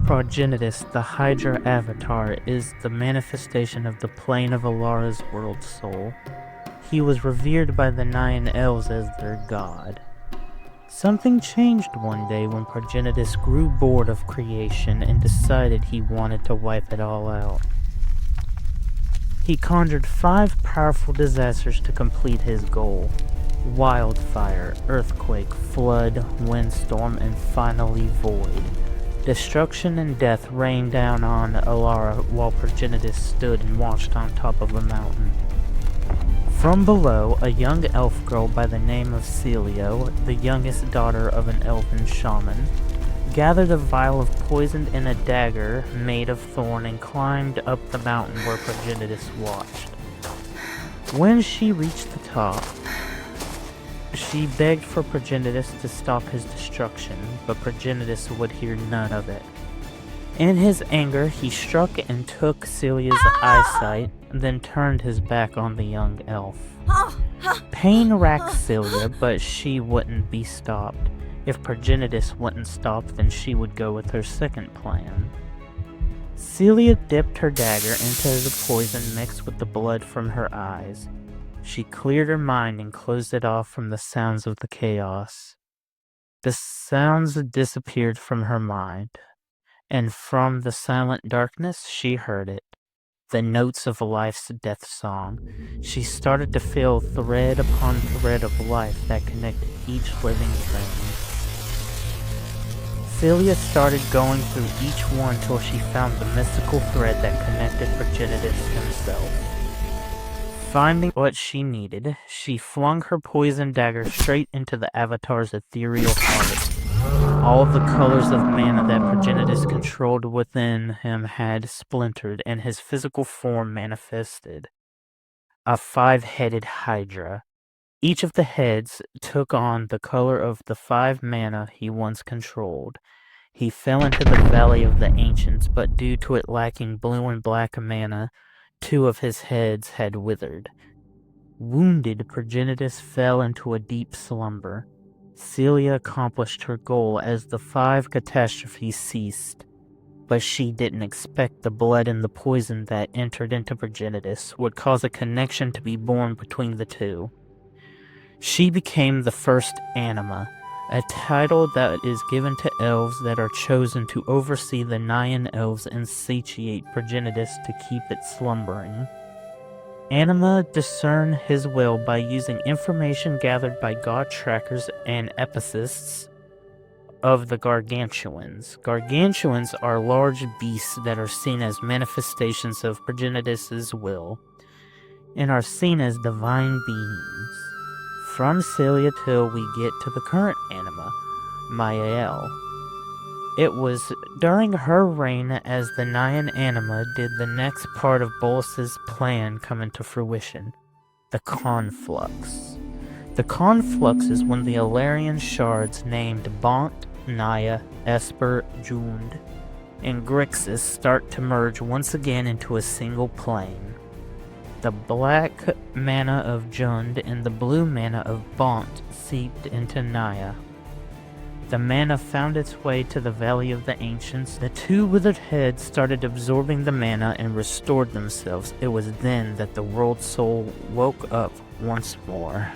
Progenitus, the Hydra avatar, is the manifestation of the plane of Alara's world soul. He was revered by the Nine Elves as their god. Something changed one day when Progenitus grew bored of creation and decided he wanted to wipe it all out. He conjured 5 powerful disasters to complete his goal: wildfire, earthquake, flood, windstorm, and finally void. Destruction and death rained down on Alara while Progenitus stood and watched on top of a mountain. From below, a young elf girl by the name of Celio, the youngest daughter of an elven shaman, gathered a vial of poison and a dagger made of thorn and climbed up the mountain where Progenitus watched. When she reached the top, she begged for Progenitus to stop his destruction, but Progenitus would hear none of it. In his anger, he struck and took Celia's eyesight, then turned his back on the young elf. Pain racked Celia, but she wouldn't be stopped. If Progenitus wouldn't stop, then she would go with her second plan. Celia dipped her dagger into the poison mixed with the blood from her eyes. She cleared her mind and closed it off from the sounds of the chaos. The sounds disappeared from her mind, and from the silent darkness she heard it, the notes of life's death song. She started to feel thread upon thread of life that connected each living thing. Celia started going through each one till she found the mystical thread that connected Progenitus himself. Finding what she needed, she flung her poison dagger straight into the Avatar's ethereal heart. All the colors of mana that Progenitus controlled within him had splintered, and his physical form manifested. A 5-headed Hydra. Each of the heads took on the color of the 5 mana he once controlled. He fell into the Valley of the Ancients, but due to it lacking blue and black mana, 2 of his heads had withered. Wounded, Progenitus fell into a deep slumber. Celia accomplished her goal as the 5 catastrophes ceased, but she didn't expect the blood and the poison that entered into Progenitus would cause a connection to be born between the 2. She became the first Anima, a title that is given to elves that are chosen to oversee the Nine Elves and satiate Progenitus to keep it slumbering. Anima discern his will by using information gathered by god trackers and epicists of the Gargantuans. Gargantuans are large beasts that are seen as manifestations of Progenitus's will, and are seen as divine beings. From Celia till we get to the current Anima, Mayael. It was during her reign as the Nyan Anima did the next part of Bolus's plan come into fruition, the Conflux. The Conflux is when the Alarian shards named Bont, Naya, Esper, Jund, and Grixis start to merge once again into a single plane. The black mana of Jund and the blue mana of Bont seeped into Naya. The mana found its way to the Valley of the Ancients. The 2 withered heads started absorbing the mana and restored themselves. It was then that the world soul woke up once more.